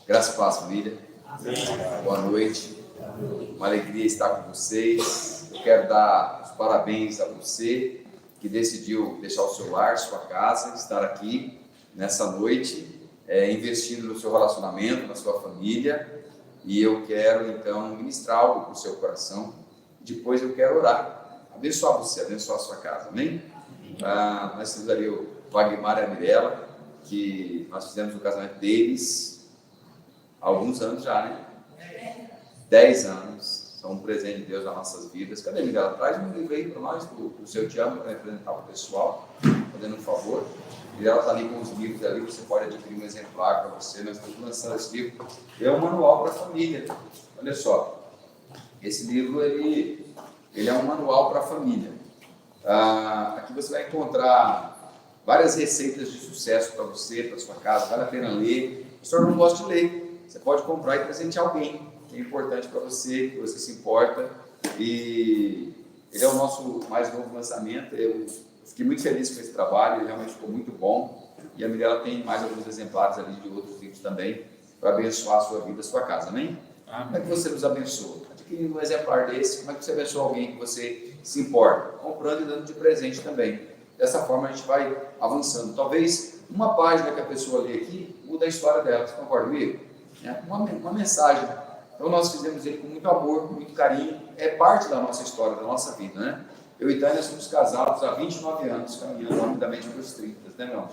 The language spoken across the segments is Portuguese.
Graça e paz, família. Amém. Boa noite. Uma alegria estar com vocês. Eu quero dar os parabéns a você que decidiu deixar o seu lar, sua casa, estar aqui nessa noite, investindo no seu relacionamento, na sua família. E eu quero, então, ministrar algo para o seu coração. Depois eu quero orar, abençoar você, abençoar a sua casa. Amém? Nós temos ali o Wagmar e a Mirella, que nós fizemos o casamento deles há alguns anos já, né? 10 anos. São um presente de Deus nas nossas vidas. Cadê a Mirella? Traz um livro aí para nós, do seu Te Amo, para apresentar para o pessoal, fazendo um favor. A Mirella está ali com os livros ali, você pode adquirir um exemplar para você. Nós estamos lançando esse livro. É um manual para a família. Olha só, esse livro ele é um manual para a família. Aqui você vai encontrar várias receitas de sucesso para você, para sua casa. Vale a pena ler. O senhor não gosta de ler, você pode comprar e presentear alguém que é importante para você, que você se importa. E ele é o nosso mais novo lançamento. Eu fiquei muito feliz com esse trabalho, ele realmente ficou muito bom. E a Mirella tem mais alguns exemplares ali de outros livros também, para abençoar a sua vida, a sua casa. Amém? Amém. Como é que você nos abençoa? Adquirindo um exemplar desse, como é que você abençoa alguém que você se importa? Comprando e dando de presente também. Dessa forma a gente vai avançando. Talvez uma página que a pessoa lê aqui muda a história dela. Você concorda comigo? Uma mensagem. Então nós fizemos ele com muito amor, com muito carinho. É parte da nossa história, da nossa vida, né? Eu e Tânia somos casados há 29 anos, caminhando rapidamente para os 30, né, meu?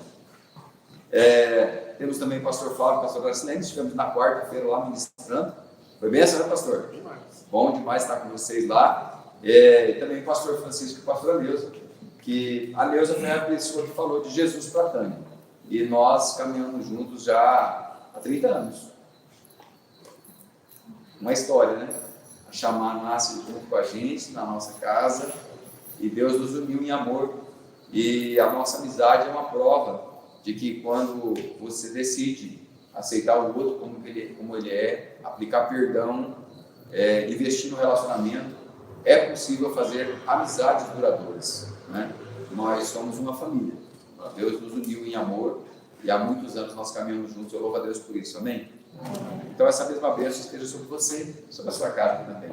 Temos também o pastor Flávio e o pastor Gracilene. Estivemos na quarta-feira lá ministrando. Foi bem essa, né, pastor? Bom demais estar com vocês lá. E também o pastor Francisco e a pastora Neuza, que a Neuza foi a pessoa que falou de Jesus para a Tânia. E nós caminhamos juntos já há 30 anos. Uma história, né? A chamar nasce junto com a gente, na nossa casa, e Deus nos uniu em amor. E a nossa amizade é uma prova de que quando você decide aceitar o outro como ele é, aplicar perdão, investir no relacionamento, é possível fazer amizades duradouras, né? Nós somos uma família. Deus nos uniu em amor e há muitos anos nós caminhamos juntos. Eu louvo a Deus por isso, amém? Então essa mesma bênção esteja sobre você, sobre a sua casa também.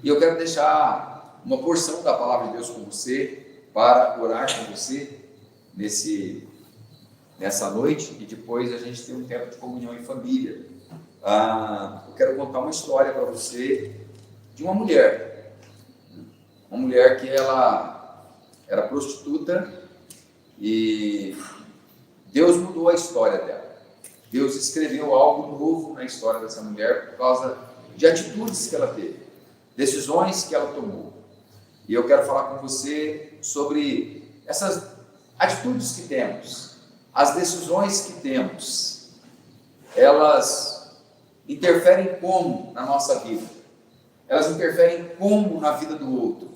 E eu quero deixar uma porção da palavra de Deus com você, para orar com você nessa noite, e depois a gente tem um tempo de comunhão em família. Eu quero contar uma história para você de uma mulher que ela era prostituta e Deus mudou a história dela. Deus escreveu algo novo na história dessa mulher por causa de atitudes que ela teve, decisões que ela tomou. E eu quero falar com você sobre essas atitudes que temos, as decisões que temos. Elas interferem como na nossa vida? Elas interferem como na vida do outro?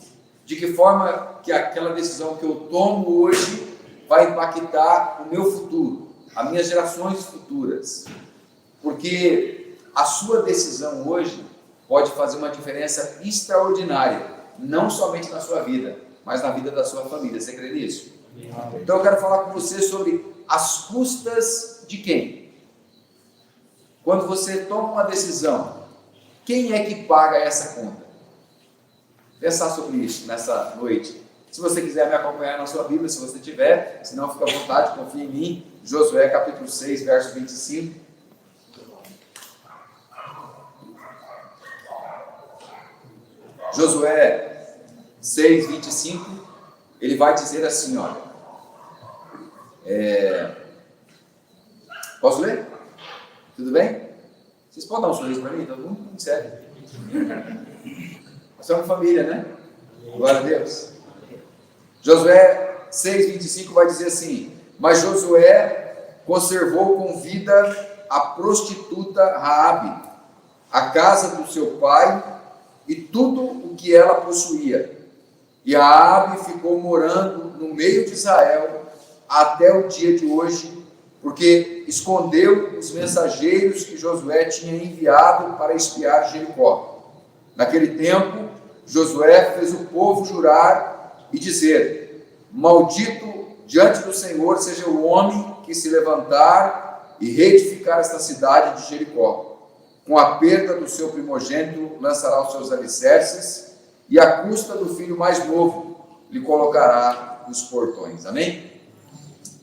De que forma que aquela decisão que eu tomo hoje vai impactar o meu futuro, as minhas gerações futuras? Porque a sua decisão hoje pode fazer uma diferença extraordinária, não somente na sua vida, mas na vida da sua família. Você crê nisso? Então eu quero falar com você sobre as custas de quem? Quando você toma uma decisão, quem é que paga essa conta? Pensar sobre isso nessa noite. Se você quiser me acompanhar na sua Bíblia, se você tiver, se não, fica à vontade, confia em mim. Josué capítulo 6, verso 25. Josué 6, 25, ele vai dizer assim, olha. Posso ler? Tudo bem? Vocês podem dar um sorriso para mim? Todo mundo muito sério. Nós somos família, né? Glória a Deus. Josué 6, 25 vai dizer assim: mas Josué conservou com vida a prostituta Raabe, a casa do seu pai e tudo o que ela possuía. E Raabe ficou morando no meio de Israel até o dia de hoje, porque escondeu os mensageiros que Josué tinha enviado para espiar Jericó. Naquele tempo, Josué fez o povo jurar e dizer: maldito diante do Senhor seja o homem que se levantar e reedificar esta cidade de Jericó. Com a perda do seu primogênito, lançará os seus alicerces, e à custa do filho mais novo, lhe colocará os portões. Amém?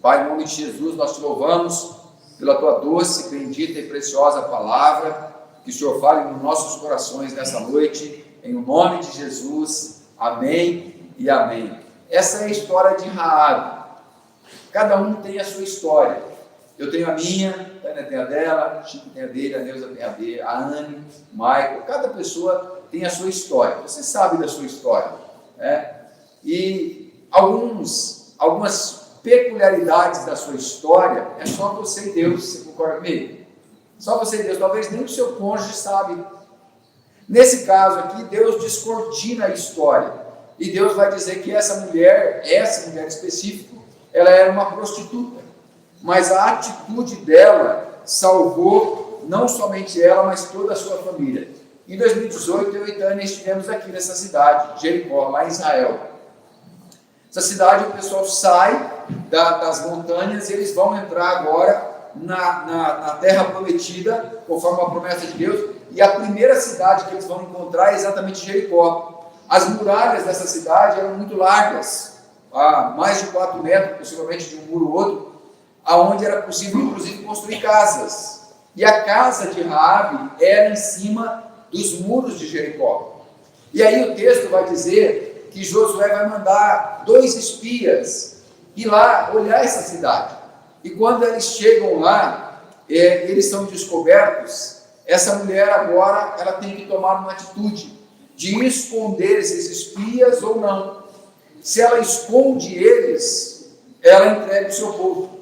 Pai, em nome de Jesus, nós te louvamos pela tua doce, bendita e preciosa palavra, que o Senhor fale nos nossos corações nessa noite, em nome de Jesus. Amém e amém. Essa é a história de Raabe. Cada um tem a sua história. Eu tenho a minha, a Tânia tem a dela, Chico tem a dele, a Neuza tem a dele, a Anne, o Michael. Cada pessoa tem a sua história. Você sabe da sua história, né? E algumas peculiaridades da sua história é só você e Deus. Você concorda comigo? Só você e Deus. Talvez nem o seu cônjuge sabe. Nesse caso aqui, Deus descortina a história. E Deus vai dizer que essa mulher específica, ela era uma prostituta. Mas a atitude dela salvou não somente ela, mas toda a sua família. Em 2018, eu e Tânia estivemos aqui nessa cidade, Jericó, lá em Israel. Essa cidade, o pessoal sai das montanhas e eles vão entrar agora na terra prometida, conforme a promessa de Deus, e a primeira cidade que eles vão encontrar é exatamente Jericó. As muralhas dessa cidade eram muito largas, a mais de 4 metros, possivelmente de um muro ou outro, aonde era possível, inclusive, construir casas. E a casa de Raabe era em cima dos muros de Jericó. E aí o texto vai dizer que Josué vai mandar 2 espias ir lá olhar essa cidade. E quando eles chegam lá, eles são descobertos. Essa mulher agora, ela tem que tomar uma atitude de esconder esses espias ou não. Se ela esconde eles, ela entrega o seu povo.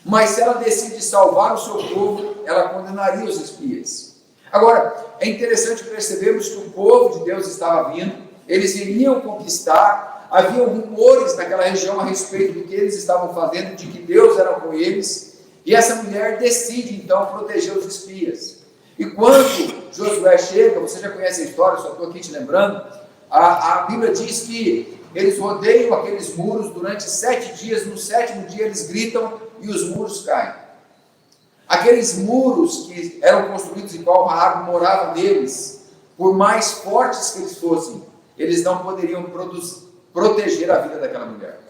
Mas se ela decide salvar o seu povo, ela condenaria os espias. Agora, é interessante percebermos que o povo de Deus estava vindo, eles iriam conquistar, havia rumores naquela região a respeito do que eles estavam fazendo, de que Deus era com eles, e essa mulher decide então proteger os espias. E quando Josué chega, você já conhece a história, só estou aqui te lembrando, a Bíblia diz que eles rodeiam aqueles muros durante 7 dias, no 7º dia eles gritam e os muros caem. Aqueles muros que eram construídos em qual Raabe morava neles, por mais fortes que eles fossem, eles não poderiam proteger a vida daquela mulher.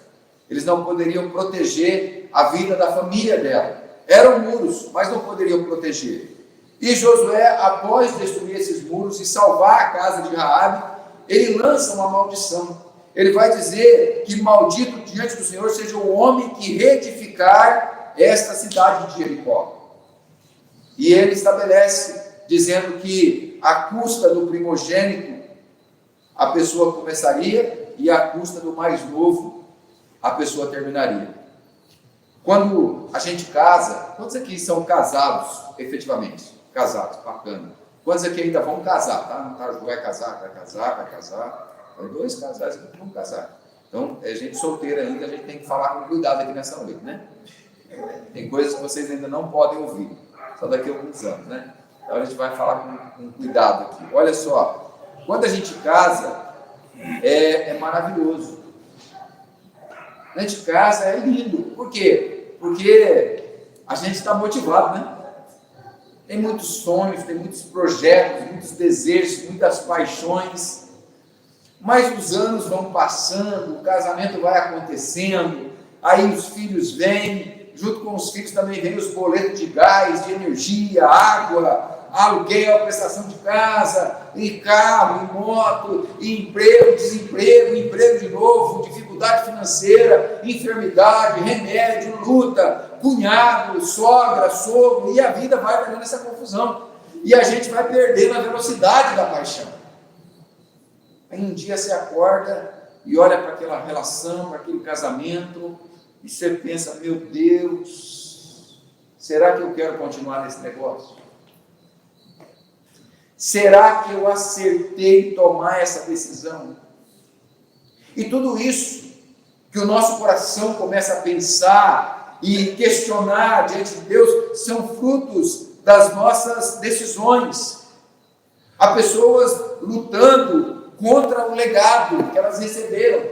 Eles não poderiam proteger a vida da família dela. Eram muros, mas não poderiam proteger. E Josué, após destruir esses muros e salvar a casa de Raabe, ele lança uma maldição. Ele vai dizer que maldito diante do Senhor seja o homem que reedificar esta cidade de Jericó. E ele estabelece, dizendo que à custa do primogênito, a pessoa começaria, e à custa do mais novo, a pessoa terminaria. Quando a gente casa, quantos aqui são casados, efetivamente? Casados, bacana. Quantos aqui ainda vão casar, tá? Não tá, vai casar. Então, 2 casais que vão casar. Então, é gente solteira ainda, a gente tem que falar com cuidado aqui nessa noite, né? Tem coisas que vocês ainda não podem ouvir, só daqui a alguns anos, né? Então, a gente vai falar com cuidado aqui. Olha só, quando a gente casa, é maravilhoso. A gente casa, é lindo. Por quê? Porque a gente está motivado, né? Tem muitos sonhos, tem muitos projetos, muitos desejos, muitas paixões. Mas os anos vão passando, o casamento vai acontecendo, aí os filhos vêm, junto com os filhos também vêm os boletos de gás, de energia, água, aluguel, prestação de casa, e carro, e moto, e emprego, desemprego, emprego de novo, dificuldade financeira, enfermidade, remédio, luta, cunhado, sogra, sogro, e a vida vai dando essa confusão. E a gente vai perdendo a velocidade da paixão. Aí um dia você acorda e olha para aquela relação, para aquele casamento, e você pensa, meu Deus, será que eu quero continuar nesse negócio? Será que eu acertei em tomar essa decisão? E tudo isso que o nosso coração começa a pensar e questionar diante de Deus são frutos das nossas decisões. Há pessoas lutando contra o legado que elas receberam.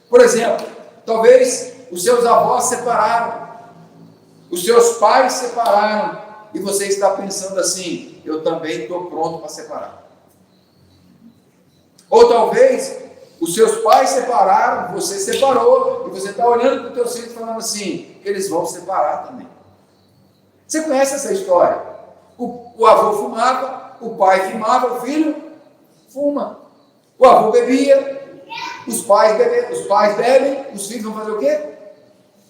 Por exemplo, talvez os seus avós separaram. Os seus pais separaram e você está pensando assim: eu também estou pronto para separar. Ou talvez os seus pais separaram, você separou, e você está olhando para o teu filho e falando assim: eles vão separar também. Você conhece essa história? O avô fumava, o pai fumava, o filho fuma. O avô bebia, os pais bebem, os filhos vão fazer o quê?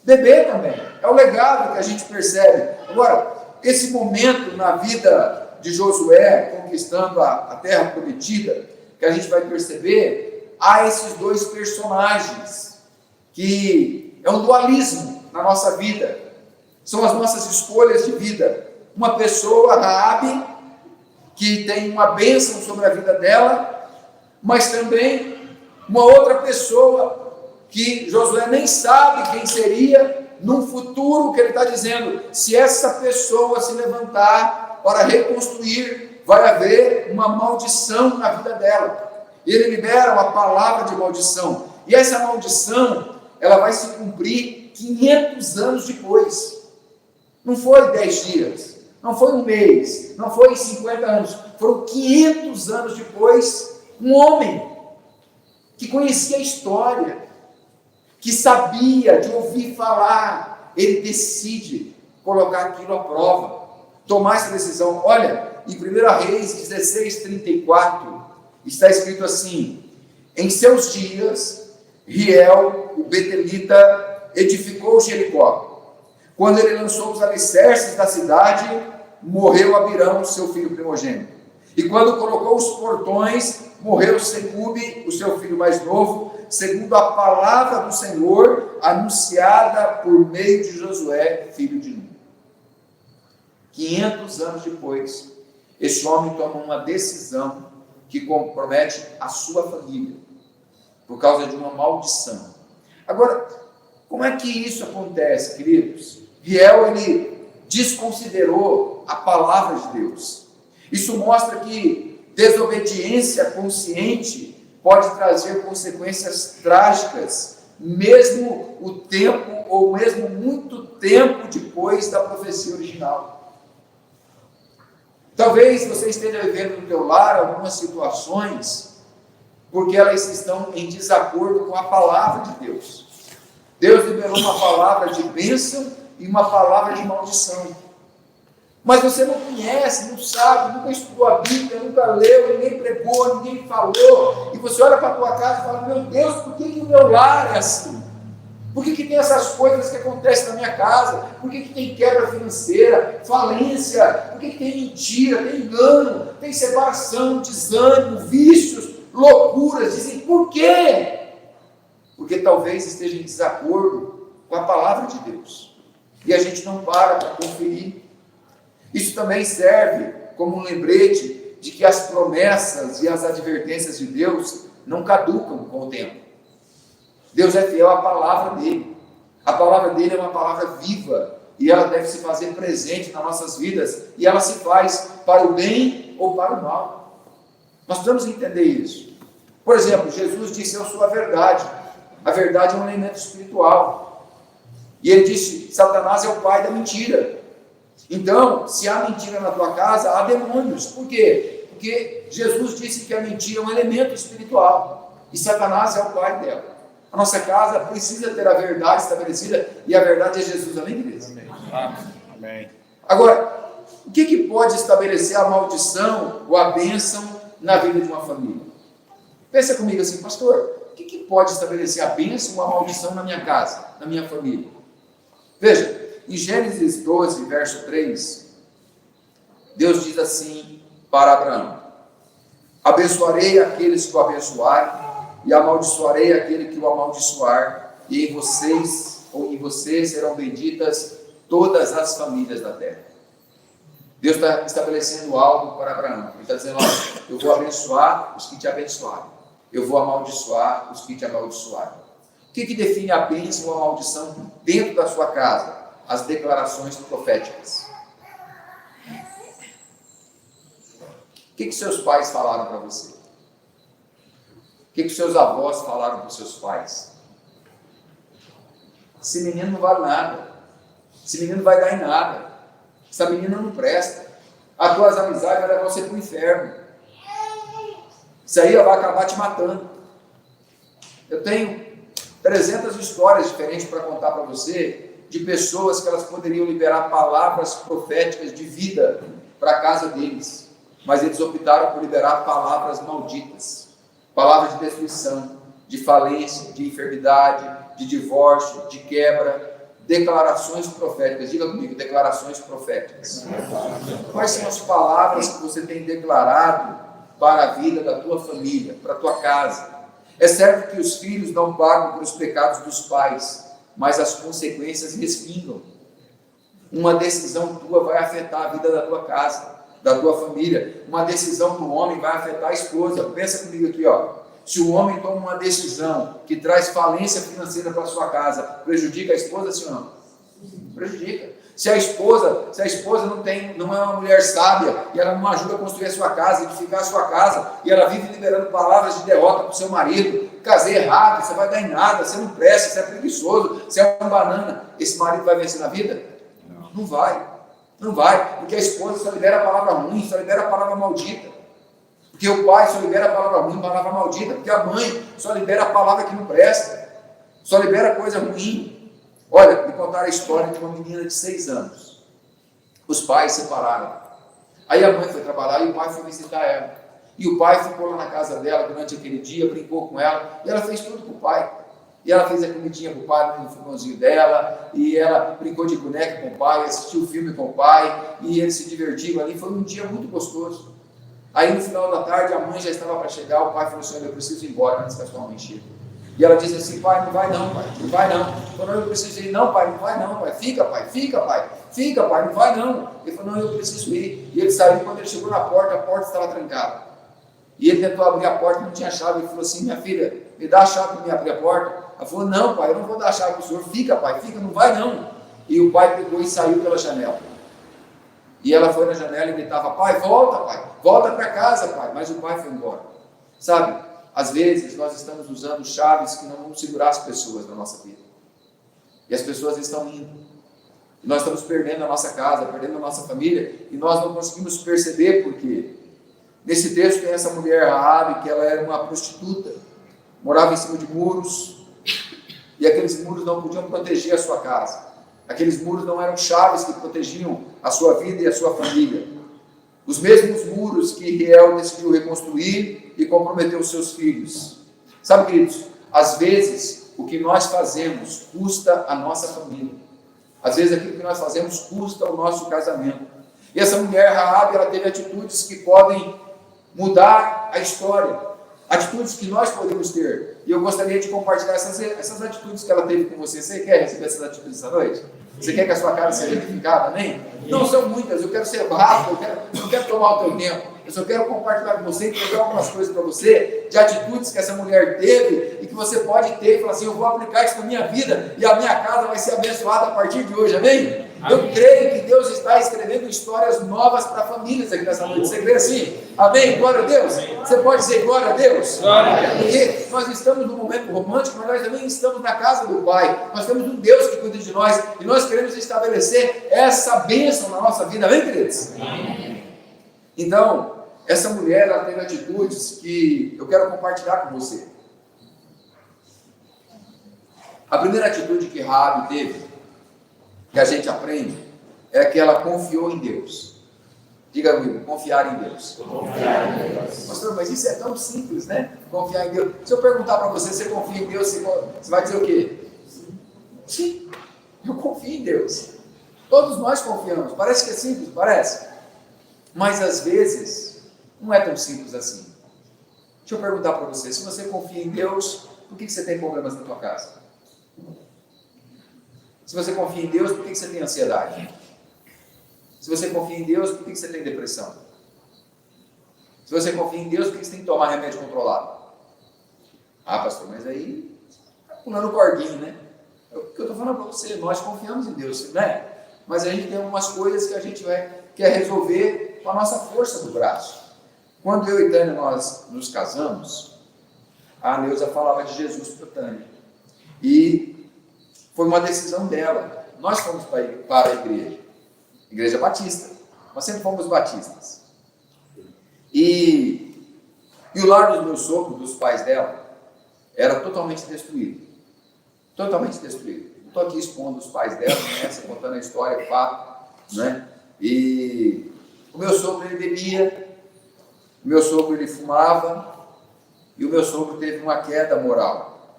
Beber também. É o legado que a gente percebe. Agora, esse momento na vida de Josué, conquistando a terra prometida, que a gente vai perceber, há esses dois personagens, que é um dualismo na nossa vida. São as nossas escolhas de vida. Uma pessoa, Raabe, que tem uma bênção sobre a vida dela, mas também uma outra pessoa que Josué nem sabe quem seria, num futuro que ele está dizendo: se essa pessoa se levantar para reconstruir, vai haver uma maldição na vida dela. Ele libera uma palavra de maldição, e essa maldição, ela vai se cumprir 500 anos depois. Não foi 10 dias, não foi um mês, não foi 50 anos, foram 500 anos depois. Um homem que conhecia a história, que sabia de ouvir falar, ele decide colocar aquilo à prova, tomar essa decisão. Olha, em 1 Reis 16:34, está escrito assim: em seus dias, Riel, o betelita, edificou Jericó. Quando ele lançou os alicerces da cidade, morreu Abirão, seu filho primogênito. E quando colocou os portões, morreu Segube, o seu filho mais novo, segundo a palavra do Senhor, anunciada por meio de Josué, filho de Nun. 500 anos depois, esse homem toma uma decisão que compromete a sua família, por causa de uma maldição. Agora, como é que isso acontece, queridos? Riel, ele desconsiderou a palavra de Deus. Isso mostra que desobediência consciente pode trazer consequências trágicas, mesmo o tempo, ou mesmo muito tempo depois da profecia original. Talvez você esteja vivendo no teu lar algumas situações, porque elas estão em desacordo com a palavra de Deus. Deus liberou uma palavra de bênção e uma palavra de maldição. Mas você não conhece, não sabe, nunca estudou a Bíblia, nunca leu, ninguém pregou, ninguém falou, e você olha para a tua casa e fala: meu Deus, por que o meu lar é assim? Por que tem essas coisas que acontecem na minha casa? Por que tem quebra financeira, falência? Por que tem mentira, tem engano, tem separação, desânimo, vícios, loucuras? Dizem, por quê? Porque talvez esteja em desacordo com a palavra de Deus, e a gente não para conferir. Isso também serve como um lembrete de que as promessas e as advertências de Deus não caducam com o tempo. Deus é fiel à palavra dele. A palavra dele é uma palavra viva, e ela deve se fazer presente nas nossas vidas, e ela se faz para o bem ou para o mal. Nós precisamos entender isso. Por exemplo, Jesus disse: eu sou a verdade. A verdade é um elemento espiritual. E ele disse: Satanás é o pai da mentira. Então, se há mentira na tua casa, há demônios. Por quê? Porque Jesus disse que a mentira é um elemento espiritual, e Satanás é o pai dela. A nossa casa precisa ter a verdade estabelecida, e a verdade é Jesus. Amém, igreja? Amém. Agora, o que pode estabelecer a maldição ou a bênção na vida de uma família? Pensa comigo assim: pastor, o que pode estabelecer a bênção ou a maldição na minha casa, na minha família? Veja, em Gênesis 12, verso 3, Deus diz assim para Abraão: abençoarei aqueles que o abençoarem, e amaldiçoarei aquele que o amaldiçoar, e em vocês, ou em você serão benditas todas as famílias da terra. Deus está estabelecendo algo para Abraão. Ele está dizendo: olha, eu vou abençoar os que te abençoarem, eu vou amaldiçoar os que te amaldiçoarem. O que define a bênção ou a maldição dentro da sua casa? As declarações proféticas. O que seus pais falaram para você? O que seus avós falaram para os seus pais? Esse menino não vale nada. Esse menino vai dar em nada. Essa menina não presta. As tuas amizades vai levar você para o inferno. Isso aí vai acabar te matando. Eu tenho 300 histórias diferentes para contar para você de pessoas que elas poderiam liberar palavras proféticas de vida para a casa deles, mas eles optaram por liberar palavras malditas, palavras de destruição, de falência, de enfermidade, de divórcio, de quebra, declarações proféticas. Diga comigo, declarações proféticas. Quais são as palavras que você tem declarado para a vida da tua família, para a tua casa? É certo que os filhos não pagam pelos pecados dos pais, mas as consequências respingam. Uma decisão tua vai afetar a vida da tua casa, da tua família. Uma decisão do homem vai afetar a esposa. Pensa comigo aqui, ó. Se o homem toma uma decisão que traz falência financeira para a sua casa, prejudica a esposa, sim ou não? Prejudica. Se a esposa não é uma mulher sábia e ela não ajuda a construir a sua casa, edificar a sua casa, e ela vive liberando palavras de derrota para o seu marido, casei errado, você vai dar em nada, você não presta, você é preguiçoso, você é uma banana, esse marido vai vencer na vida? Não vai. Não vai, porque a esposa só libera a palavra ruim, só libera a palavra maldita. Porque o pai só libera a palavra ruim, a palavra maldita, porque a mãe só libera a palavra que não presta, só libera coisa ruim. Olha, me contaram a história de uma menina de 6 anos. Os pais se separaram. Aí a mãe foi trabalhar e o pai foi visitar ela. E o pai ficou lá na casa dela durante aquele dia, brincou com ela, e ela fez tudo com o pai. E ela fez a comidinha para o pai no fogãozinho dela, e ela brincou de boneca com o pai, assistiu o filme com o pai, e eles se divertiram ali. Foi um dia muito gostoso. Aí no final da tarde a mãe já estava para chegar, o pai falou assim: eu preciso ir embora antes que a sua mãe chegue. E ela disse assim: pai, não vai não, pai, não vai não. Ele falou: eu preciso ir. Não, pai, não vai não, pai, fica, pai, fica, pai, fica, pai, não vai não. Ele falou: não, eu preciso ir. E ele saiu. Quando ele chegou na porta, a porta estava trancada. E ele tentou abrir a porta, não tinha chave. Ele falou assim: minha filha, me dá a chave para me abrir a porta. Ela falou: não, pai, eu não vou dar a chave para o senhor, fica, pai, fica, não vai não. E o pai pegou e saiu pela janela. E ela foi na janela e gritava: pai, volta para casa, pai. Mas o pai foi embora. Sabe? Às vezes nós estamos usando chaves que não vão segurar as pessoas na nossa vida. E as pessoas estão indo. E nós estamos perdendo a nossa casa, perdendo a nossa família, e nós não conseguimos perceber por quê. Nesse texto tem essa mulher Raabe, que ela era uma prostituta, morava em cima de muros, e aqueles muros não podiam proteger a sua casa. Aqueles muros não eram chaves que protegiam a sua vida e a sua família. Os mesmos muros que Riel decidiu reconstruir e comprometeu os seus filhos. Sabe, queridos, às vezes o que nós fazemos custa a nossa família. Às vezes aquilo que nós fazemos custa o nosso casamento. E essa mulher Raabe, ela teve atitudes que podem mudar a história. Atitudes que nós podemos ter. E eu gostaria de compartilhar essas atitudes que ela teve com você. Você quer receber essas atitudes essa noite? Você quer que a sua casa seja edificada, amém? Não são muitas, eu quero ser rápido, eu não quero tomar o teu tempo. Eu só quero compartilhar com você e entregar algumas coisas para você, de atitudes que essa mulher teve e que você pode ter e falar assim: eu vou aplicar isso na minha vida e a minha casa vai ser abençoada a partir de hoje, amém? Eu creio que Deus está escrevendo histórias novas para famílias aqui nessa noite. Você crê assim? Amém? Glória a Deus. Você pode dizer glória a Deus? Porque nós estamos num momento romântico, mas nós também estamos na casa do Pai. Nós temos um Deus que cuida de nós e nós queremos estabelecer essa bênção na nossa vida. Amém, queridos? Então, essa mulher, ela teve atitudes que eu quero compartilhar com você. A primeira atitude que Raabe teve, que a gente aprende, é que ela confiou em Deus. Diga comigo, confiar em Deus. Pastor, mas isso é tão simples, né? Confiar em Deus. Se eu perguntar para você, você confia em Deus, você vai dizer o quê? Sim, eu confio em Deus. Todos nós confiamos. Parece que é simples, parece. Mas às vezes, não é tão simples assim. Deixa eu perguntar para você, se você confia em Deus, por que você tem problemas na tua casa? Se você confia em Deus, por que você tem ansiedade? Se você confia em Deus, por que você tem depressão? Se você confia em Deus, por que você tem que tomar remédio controlado? Ah, pastor, mas aí está pulando cordinho, né? O que eu estou falando para você, nós confiamos em Deus, né? Mas a gente tem algumas coisas que a gente quer resolver com a nossa força do braço. Quando eu e Tânia nós nos casamos, a Neuza falava de Jesus para Tânia. E foi uma decisão dela. nós fomos para a igreja batista, nós sempre fomos batistas. E o lar dos meus sogros, dos pais dela, era totalmente destruído. Totalmente destruído. Não estou aqui expondo os pais dela, né? Contando a história, o fato, né? E o meu sogro, ele bebia, o meu sogro, ele fumava, e o meu sogro teve uma queda moral.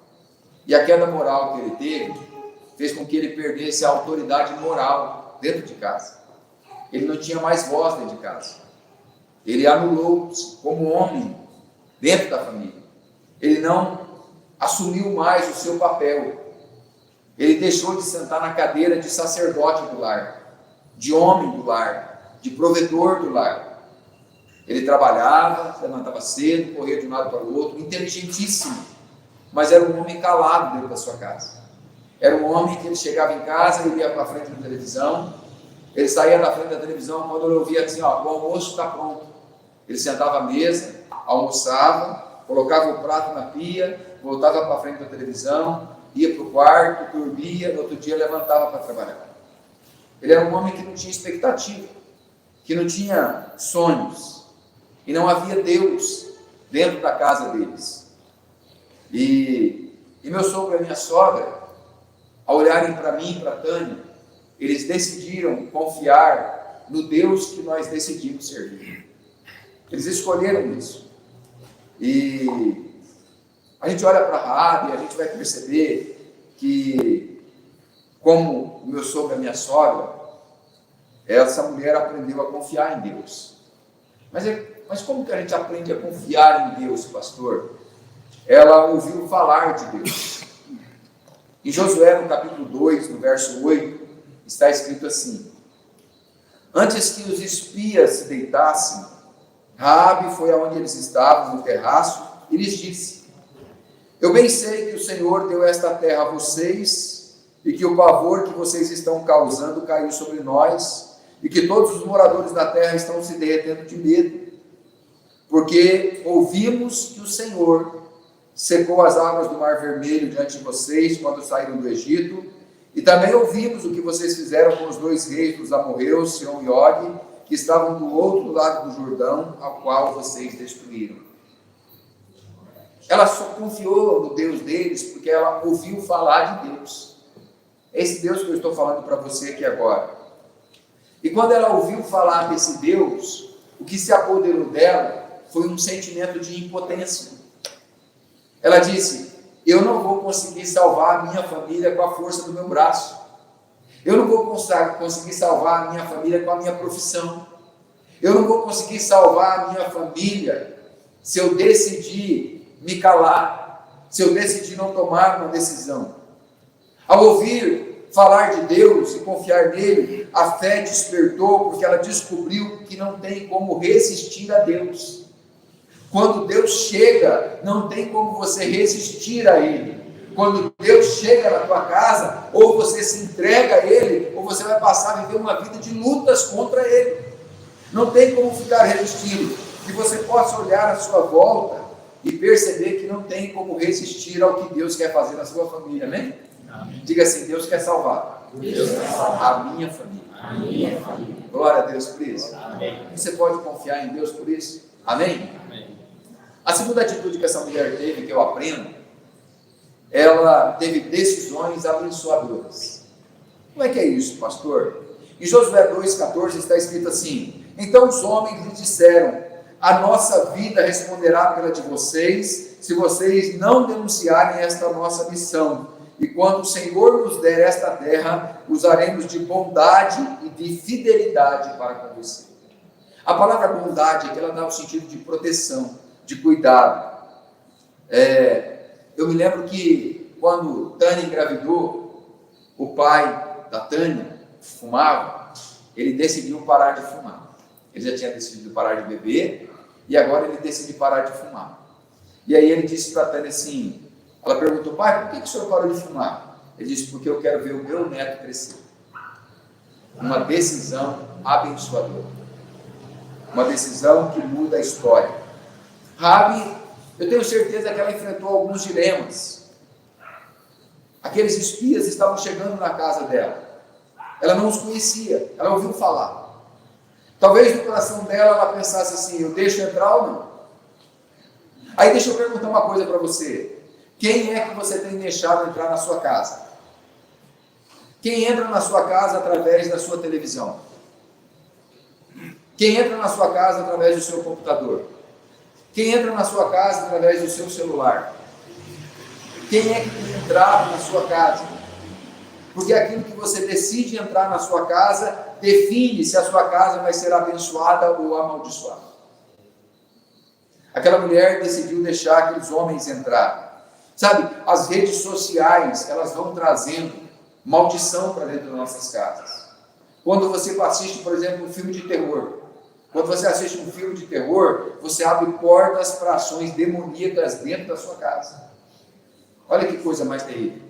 E a queda moral que ele teve fez com que ele perdesse a autoridade moral dentro de casa. Ele não tinha mais voz dentro de casa. Ele anulou-se como homem dentro da família. Ele não assumiu mais o seu papel. Ele deixou de sentar na cadeira de sacerdote do lar, de homem do lar, de provedor do lar. Ele trabalhava, se levantava cedo, corria de um lado para o outro, inteligentíssimo, mas era um homem calado dentro da sua casa. Era um homem que ele chegava em casa, ele ia para a frente da televisão, ele saía da frente da televisão, quando ele ouvia assim, ó, o almoço está pronto. Ele sentava à mesa, almoçava, colocava o prato na pia, voltava para a frente da televisão, ia para o quarto, dormia, no outro dia levantava para trabalhar. Ele era um homem que não tinha expectativa, que não tinha sonhos, e não havia Deus dentro da casa deles. E meu sogro e minha sogra, ao olharem para mim e para a Tânia, eles decidiram confiar no Deus que nós decidimos servir. Eles escolheram isso. E a gente olha para a Raabe e a gente vai perceber que, como o meu sogro e a minha sogra, essa mulher aprendeu a confiar em Deus. Mas como que a gente aprende a confiar em Deus, pastor? Ela ouviu falar de Deus. Em Josué, no capítulo 2, no verso 8, está escrito assim: antes que os espias se deitassem, Raabe foi aonde eles estavam, no terraço, e lhes disse: eu bem sei que o Senhor deu esta terra a vocês, e que o pavor que vocês estão causando caiu sobre nós, e que todos os moradores da terra estão se derretendo de medo, porque ouvimos que o Senhor secou as águas do Mar Vermelho diante de vocês quando saíram do Egito, e também ouvimos o que vocês fizeram com os 2 reis dos amorreus, Sihon e Og, que estavam do outro lado do Jordão, ao qual vocês destruíram. Ela só confiou no Deus deles porque ela ouviu falar de Deus. É esse Deus que eu estou falando para você aqui agora. E quando ela ouviu falar desse Deus, o que se apoderou dela foi um sentimento de impotência. Ela disse: eu não vou conseguir salvar a minha família com a força do meu braço. Eu não vou conseguir salvar a minha família com a minha profissão. Eu não vou conseguir salvar a minha família se eu decidir me calar, se eu decidir não tomar uma decisão. Ao ouvir falar de Deus e confiar nele, a fé despertou, porque ela descobriu que não tem como resistir a Deus. Quando Deus chega, não tem como você resistir a Ele. Quando Deus chega na tua casa, ou você se entrega a Ele, ou você vai passar a viver uma vida de lutas contra Ele. Não tem como ficar resistindo. Que você possa olhar à sua volta e perceber que não tem como resistir ao que Deus quer fazer na sua família, amém? Amém. Diga assim: Deus quer salvar, Deus quer salvar a minha família. A minha família. Glória a Deus por isso. Amém. Você pode confiar em Deus por isso? Amém? Amém. A segunda atitude que essa mulher teve, que eu aprendo, ela teve decisões abençoadoras. Como é que é isso, pastor? Em Josué 2,14 está escrito assim: então os homens lhe disseram: a nossa vida responderá pela de vocês, se vocês não denunciarem esta nossa missão. E quando o Senhor nos der esta terra, usaremos de bondade e de fidelidade para com você. A palavra bondade aqui, ela dá o sentido de proteção, de cuidado. Eu me lembro que quando Tânia engravidou, o pai da Tânia fumava, ele decidiu parar de fumar. Ele já tinha decidido parar de beber, e agora ele decide parar de fumar. E aí ele disse para a Tânia assim, ela perguntou: pai, por que o senhor parou de fumar? Ele disse: porque eu quero ver o meu neto crescer. Uma decisão abençoadora. Uma decisão que muda a história. Raabe, eu tenho certeza que ela enfrentou alguns dilemas. Aqueles espias estavam chegando na casa dela. ela não os conhecia, ela ouviu falar. Talvez no coração dela ela pensasse assim, eu deixo entrar ou não? Aí deixa eu perguntar uma coisa para você. Quem é que você tem deixado entrar na sua casa? Quem entra na sua casa através da sua televisão? Quem entra na sua casa através do seu computador? Quem entra na sua casa através do seu celular? Quem é que tem entrado na sua casa? Porque aquilo que você decide entrar na sua casa define se a sua casa vai ser abençoada ou amaldiçoada. Aquela mulher decidiu deixar aqueles homens entrar. Sabe, as redes sociais, elas vão trazendo maldição para dentro das nossas casas. Quando você assiste, por exemplo, um filme de terror, quando você assiste um filme de terror, você abre portas para ações demoníacas dentro da sua casa. Olha que coisa mais terrível.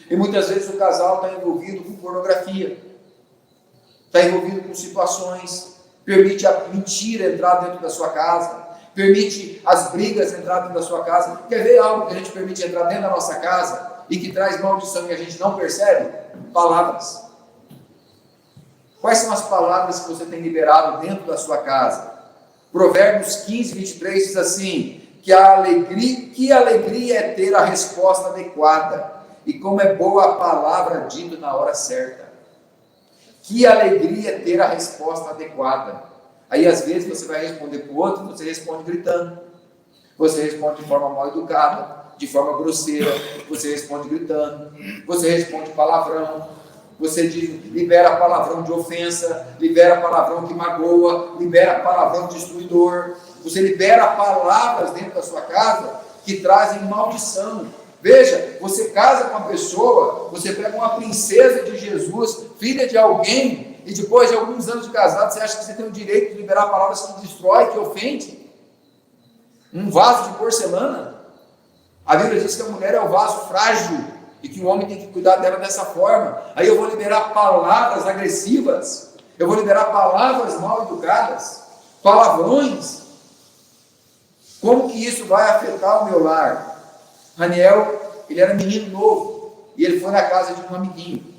E muitas vezes o casal está envolvido com pornografia, está envolvido com situações, permite a mentira entrar dentro da sua casa, permite as brigas entrar dentro da sua casa. Quer ver algo que a gente permite entrar dentro da nossa casa e que traz maldição e a gente não percebe? Palavras. Quais são as palavras que você tem liberado dentro da sua casa? Provérbios 15, 23 diz assim, que alegria é ter a resposta adequada, e como é boa a palavra dita na hora certa. Que alegria é ter a resposta adequada. Aí às vezes você vai responder para o outro, você responde gritando, você responde de forma mal educada, de forma grosseira, você responde gritando, você responde palavrão, você libera palavrão de ofensa, libera palavrão que magoa, libera palavrão destruidor, você libera palavras dentro da sua casa que trazem maldição. Veja, você casa com uma pessoa, você pega uma princesa de Jesus, filha de alguém, e depois de alguns anos de casado, você acha que você tem o direito de liberar palavras que destrói, que ofende? Um vaso de porcelana? A Bíblia diz que a mulher é o vaso frágil e que o homem tem que cuidar dela dessa forma. Aí eu vou liberar palavras agressivas, eu vou liberar palavras mal educadas, palavrões. Como que isso vai afetar o meu lar? Raniel, ele era menino novo e ele foi na casa de um amiguinho.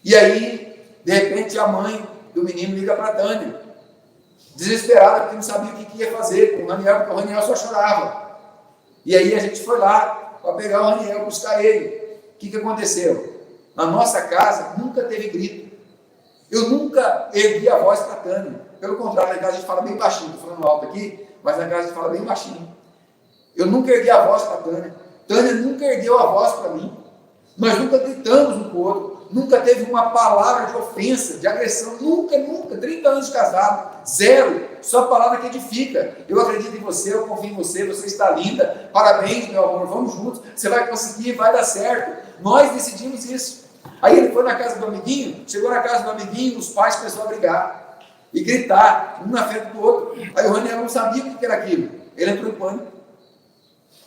E aí, de repente, a mãe do menino liga para a Tânia, desesperada, porque não sabia o que ia fazer com o Raniel, porque o Raniel só chorava. E aí a gente foi lá para pegar o Raniel, buscar ele. O que aconteceu? Na nossa casa nunca teve grito. Eu nunca ergui a voz para a Tânia. Pelo contrário, na casa a gente fala bem baixinho. Estou falando alto aqui, mas na casa a gente fala bem baixinho. Eu nunca ergui a voz para a Tânia. Tânia nunca ergueu a voz para mim. Nós nunca gritamos um com o outro. Nunca teve uma palavra de ofensa, de agressão. Nunca. 30 anos de casado. Zero. Só palavra que edifica. Eu acredito em você, eu confio em você, você está linda. Parabéns, meu amor, vamos juntos. Você vai conseguir, vai dar certo. Nós decidimos isso. Aí ele foi na casa do amiguinho, chegou na casa do amiguinho, os pais começaram a brigar. E gritar, um na frente do outro. Aí o Raniel não sabia o que era aquilo. Ele entrou em pânico.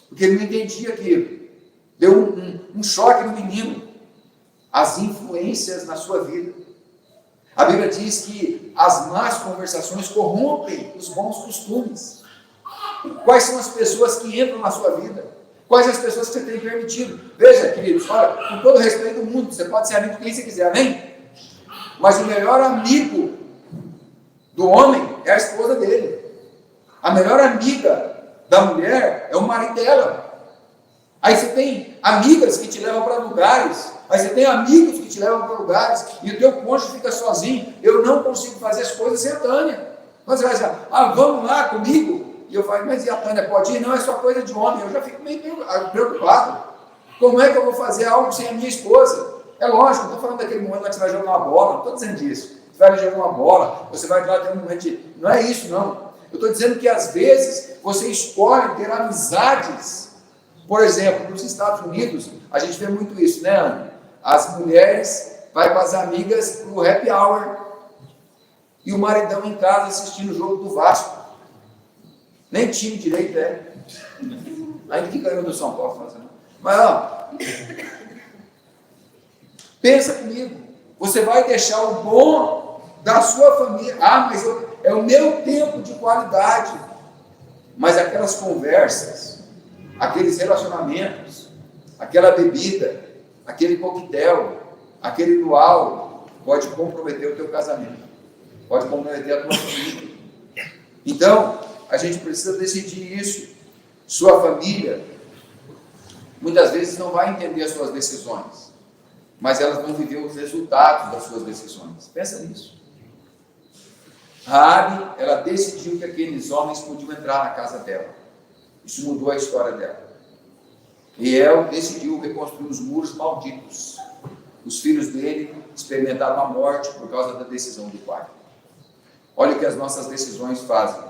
Porque ele não entendia aquilo. Deu um choque no menino. As influências na sua vida. A Bíblia diz que as más conversações corrompem os bons costumes. Quais são as pessoas que entram na sua vida? Quais as pessoas que você tem permitido? Veja, queridos, olha, com todo o respeito do mundo, você pode ser amigo de quem você quiser, amém? Mas o melhor amigo do homem é a esposa dele. A melhor amiga da mulher é o marido dela. Aí você tem amigas que te levam para lugares, aí você tem amigos que te levam para lugares, e o teu cônjuge fica sozinho. Eu não consigo fazer as coisas sem a Tânia. Mas você vai dizer, vamos lá comigo? E eu falo, mas e a Tânia pode ir? Não, é só coisa de homem. Eu já fico meio preocupado. Como é que eu vou fazer algo sem a minha esposa? É lógico, não estou falando daquele momento lá que você vai jogar uma bola, não estou dizendo isso. Você vai jogar uma bola, você vai lá ter um momento de... Não é isso, não. Eu estou dizendo que às vezes você escolhe ter amizades. Por exemplo, nos Estados Unidos, a gente vê muito isso, né, Ana? As mulheres vão com as amigas para o happy hour e o maridão em casa assistindo o jogo do Vasco. Nem time direito é. Ainda que ganhou do São Paulo. Mas, pensa comigo. Você vai deixar o bom da sua família. Mas é o meu tempo de qualidade. Mas aquelas conversas, aqueles relacionamentos, aquela bebida, aquele coquetel, aquele luau, pode comprometer o teu casamento, pode comprometer a tua família. Então, a gente precisa decidir isso. Sua família, muitas vezes, não vai entender as suas decisões, mas elas vão viver os resultados das suas decisões. Pensa nisso. Raabe, ela decidiu que aqueles homens podiam entrar na casa dela. Isso mudou a história dela. Riel decidiu reconstruir os muros malditos. Os filhos dele experimentaram a morte por causa da decisão do pai. Olha o que as nossas decisões fazem.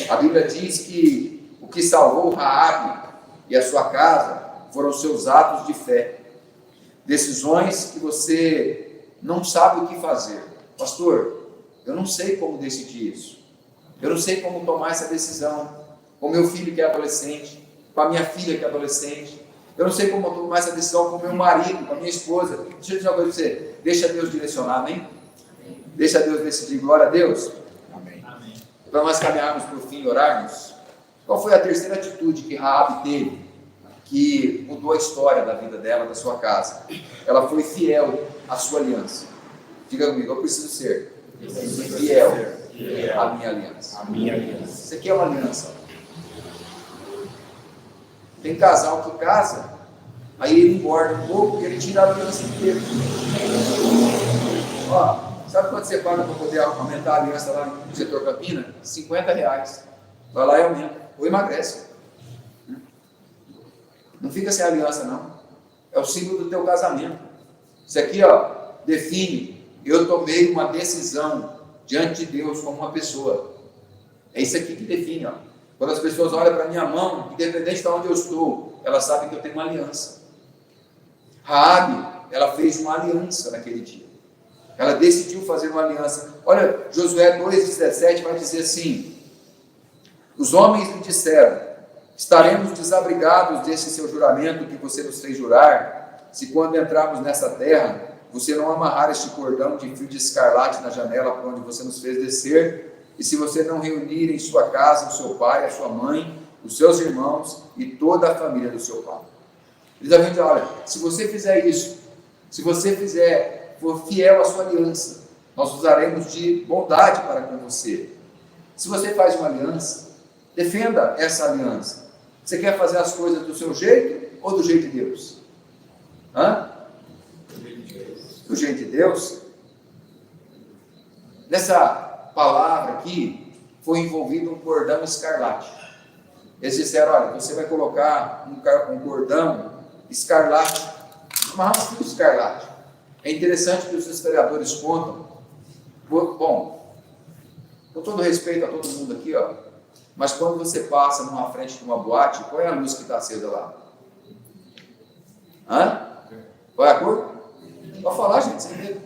A Bíblia diz que o que salvou Raabe e a sua casa foram seus atos de fé. Decisões que você não sabe o que fazer. Pastor, eu não sei como decidir isso. Eu não sei como tomar essa decisão com meu filho que é adolescente, com a minha filha que é adolescente. Eu não sei como tomar essa decisão com meu marido, com a minha esposa. Deixa eu dizer uma coisa para você. Deixa Deus direcionar, amém? Deixa Deus decidir. Glória a Deus. Amém. Para nós caminharmos para o fim e orarmos, qual foi a terceira atitude que Raabe teve, que mudou a história da vida dela, da sua casa? Ela foi fiel à sua aliança. Diga comigo, eu preciso ser fiel à minha aliança. Isso aqui é uma aliança. Tem casal que casa, aí ele engorda um pouco e ele tira a aliança inteira. Ó, sabe quanto você paga para poder aumentar a aliança lá no setor Campina? R$50. Vai lá e aumenta, ou emagrece. Não fica sem aliança, não. É o símbolo do teu casamento. Isso aqui, ó, define, eu tomei uma decisão diante de Deus como uma pessoa. É isso aqui que define, ó. Quando as pessoas olham para a minha mão, independente de onde eu estou, elas sabem que eu tenho uma aliança. Raabe, ela fez uma aliança naquele dia. Ela decidiu fazer uma aliança. Olha, Josué 2,17 vai dizer assim: os homens lhe disseram, estaremos desabrigados desse seu juramento que você nos fez jurar, se quando entrarmos nessa terra, você não amarrar este cordão de fio de escarlate na janela por onde você nos fez descer, e se você não reunir em sua casa o seu pai, a sua mãe, os seus irmãos e toda a família do seu pai. Eles haviam dito, olha, se você fizer isso, se você for fiel à sua aliança, nós usaremos de bondade para com você. Se você faz uma aliança, defenda essa aliança. Você quer fazer as coisas do seu jeito ou do jeito de Deus? Do jeito de Deus? Nessa palavra aqui, foi envolvido um cordão escarlate. Eles disseram, olha, você vai colocar um cordão escarlate, um fio escarlate. É interessante que os historiadores contam, bom, com todo respeito a todo mundo aqui, ó, mas quando você passa numa frente de uma boate, qual é a luz que está acesa lá? Qual é a cor? Pode falar, gente, sem medo.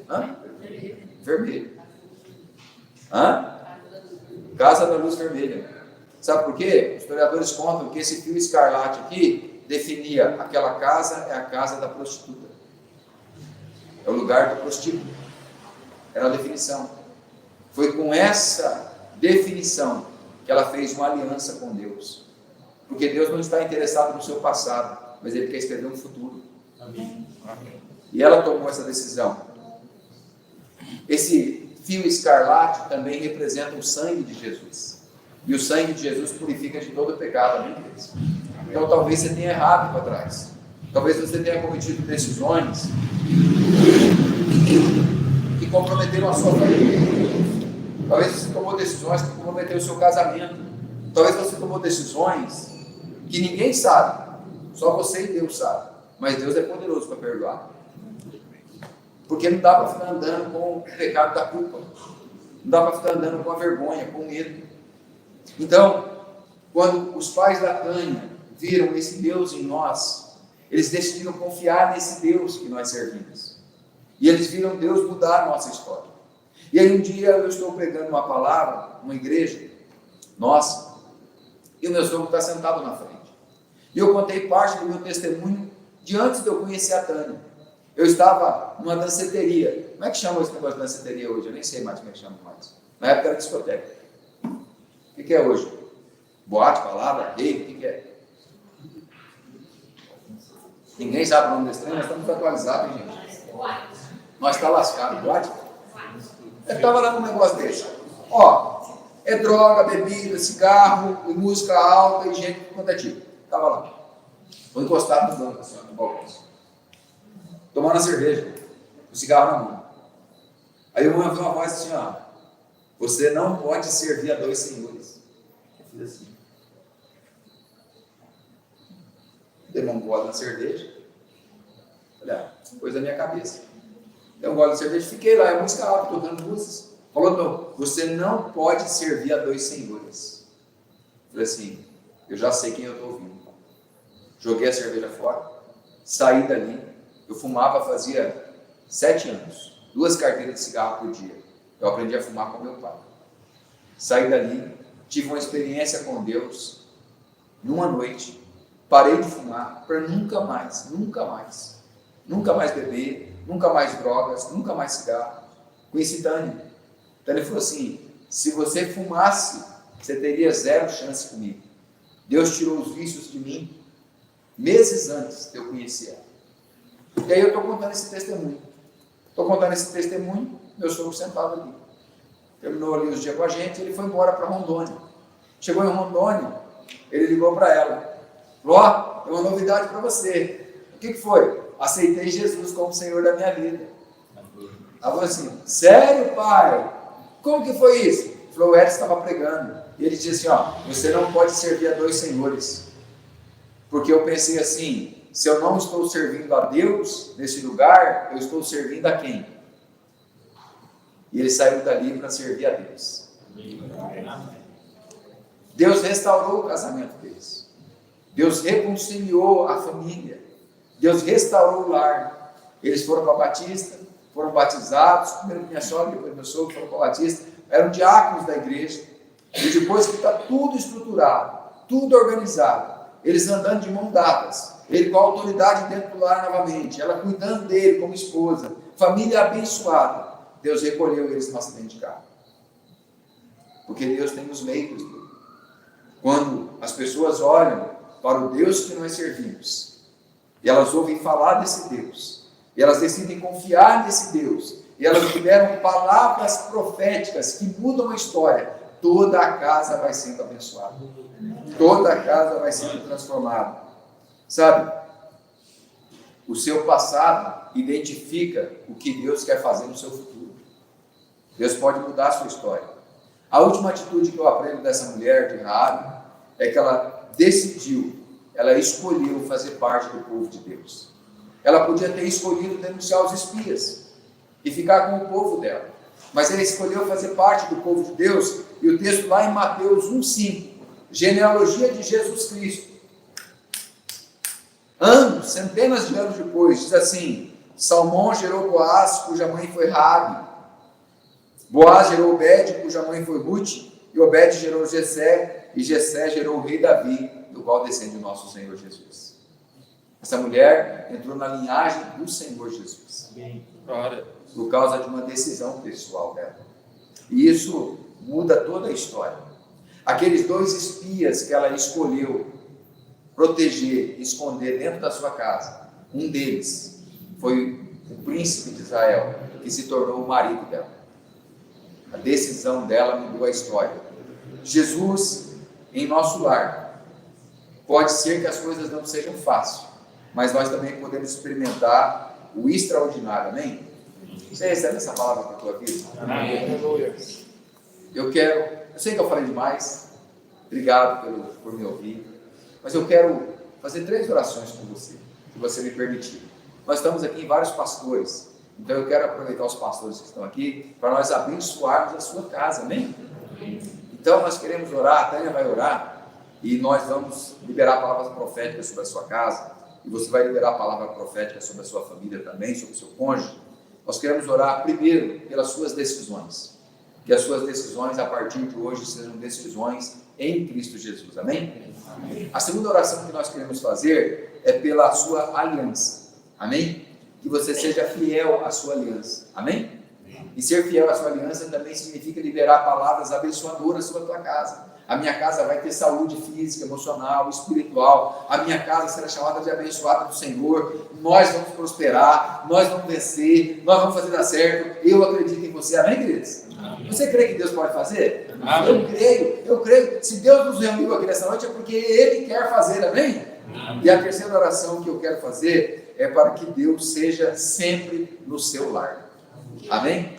Vermelho. Casa da luz vermelha. Sabe por quê? Os historiadores contam que esse fio escarlate aqui definia aquela casa é a casa da prostituta. É o lugar do prostíbulo. Era a definição. Foi com essa definição que ela fez uma aliança com Deus. Porque Deus não está interessado no seu passado, mas Ele quer escrever um futuro. Amém. E ela tomou essa decisão. Esse fio escarlate também representa o sangue de Jesus. E o sangue de Jesus purifica de todo pecado, amém? Então talvez você tenha errado para trás. Talvez você tenha cometido decisões que comprometeram a sua família. Talvez você tomou decisões que comprometeram o seu casamento. Talvez você tomou decisões que ninguém sabe. Só você e Deus sabe. Mas Deus é poderoso para perdoar. Porque não dá para ficar andando com o pecado da culpa. Não dá para ficar andando com a vergonha, com o medo. Então, quando os pais da Tânia viram esse Deus em nós, eles decidiram confiar nesse Deus que nós servimos. E eles viram Deus mudar a nossa história. E aí um dia eu estou pregando uma palavra, numa igreja nossa, e o meu sogro está sentado na frente. E eu contei parte do meu testemunho de antes de eu conhecer a Tânia. Eu estava numa danceteria. Como é que chama esse negócio de danceteria hoje? Eu nem sei mais como é que chama mais. Na época era discoteca. O que é hoje? Boate, palavra, rave, o que é? Ninguém sabe o nome desse trem, nós estamos atualizados, hein, gente? Nós está lascado, pode? Eu estava lá num negócio desse. Ó, é droga, bebida, cigarro, e música alta, e gente quanto é tipo. Estava lá. Estou encostado no banco, assim, no balcão. Tomando a cerveja, o cigarro na mão. Aí eu ouvi uma voz assim, ó, você não pode servir a 2 senhores. Eu fiz assim. Dei um gole na cerveja. Olha, coisa da minha cabeça. Dei um gole na cerveja, fiquei lá, é música alta, tocando músicas. Falou, não, você não pode servir a 2 senhores. Falei assim, eu já sei quem eu estou ouvindo. Joguei a cerveja fora, saí dali, eu fumava fazia 7 anos, 2 carteiras de cigarro por dia. Eu aprendi a fumar com meu pai. Saí dali, tive uma experiência com Deus, numa noite, parei de fumar para nunca mais beber, nunca mais drogas, nunca mais cigarro. Conheci Tânia. Tânia falou assim, se você fumasse, você teria 0 chance comigo. Deus tirou os vícios de mim meses antes de eu conhecer ela. E aí eu estou contando esse testemunho. Meu sogro sentado ali. Terminou ali os dias com a gente, ele foi embora para Rondônia. Chegou em Rondônia, ele ligou para ela. Falou, ó, tem uma novidade para você. O que foi? Aceitei Jesus como Senhor da minha vida. Ela falou assim, sério, pai? Como que foi isso? Ele falou, o Edson estava pregando. E ele disse assim, ó, você não pode servir a 2 senhores. Porque eu pensei assim, se eu não estou servindo a Deus nesse lugar, eu estou servindo a quem? E ele saiu dali para servir a Deus. Deus restaurou o casamento deles. Deus reconciliou a família. Deus restaurou o lar. Eles foram para Batista, foram batizados, primeiro minha sogra, depois meu sogro foram para Batista, eram diáconos da igreja. E depois que está tudo estruturado, tudo organizado, eles andando de mão dadas, ele com a autoridade dentro do lar novamente, ela cuidando dele como esposa, família abençoada, Deus recolheu eles no acidente de carro. Porque Deus tem os meios dele. Quando as pessoas olham para o Deus que nós servimos, e elas ouvem falar desse Deus, e elas decidem confiar nesse Deus, e elas liberam palavras proféticas que mudam a história, toda a casa vai sendo abençoada. Toda a casa vai sendo transformada. Sabe? O seu passado identifica o que Deus quer fazer no seu futuro. Deus pode mudar a sua história. A última atitude que eu aprendo dessa mulher de Raabe é que ela decidiu, ela escolheu fazer parte do povo de Deus. Ela podia ter escolhido denunciar os espias e ficar com o povo dela, mas ela escolheu fazer parte do povo de Deus. E o texto lá em Mateus 1,5, genealogia de Jesus Cristo, anos, centenas de anos depois, diz assim, Salmão gerou Boaz, cuja mãe foi Raabe. Boaz gerou Obed, cuja mãe foi Ruth, e Obed gerou Jessé, e Jessé gerou o rei Davi, do qual descende o nosso Senhor Jesus. Essa mulher entrou na linhagem do Senhor Jesus, por causa de uma decisão pessoal dela. E isso muda toda a história. Aqueles 2 espias que ela escolheu proteger, esconder dentro da sua casa, um deles foi o príncipe de Israel, que se tornou o marido dela. A decisão dela mudou a história. Jesus em nosso lar. Pode ser que as coisas não sejam fáceis, mas nós também podemos experimentar o extraordinário, amém? Você recebe essa palavra para a tua vida? Amém. Eu sei que eu falei demais, obrigado por me ouvir, mas eu quero fazer 3 orações com você, se você me permitir. Nós estamos aqui em vários pastores, então eu quero aproveitar os pastores que estão aqui, para nós abençoarmos a sua casa, amém? Então nós queremos orar, a Tânia vai orar, e nós vamos liberar palavras proféticas sobre a sua casa, e você vai liberar a palavra profética sobre a sua família também, sobre o seu cônjuge. Nós queremos orar primeiro pelas suas decisões, que as suas decisões a partir de hoje sejam decisões em Cristo Jesus, amém? Amém. A segunda oração que nós queremos fazer é pela sua aliança, amém? Que você seja fiel à sua aliança, amém? E ser fiel à sua aliança também significa liberar palavras abençoadoras sobre a tua casa. A minha casa vai ter saúde física, emocional, espiritual. A minha casa será chamada de abençoada do Senhor. Nós vamos prosperar, nós vamos vencer, nós vamos fazer dar certo. Eu acredito em você, amém, queridos? Amém. Você crê que Deus pode fazer? Amém. Eu creio. Se Deus nos reuniu aqui nessa noite é porque Ele quer fazer, amém? Amém. E a terceira oração que eu quero fazer é para que Deus seja sempre no seu lar. Amém?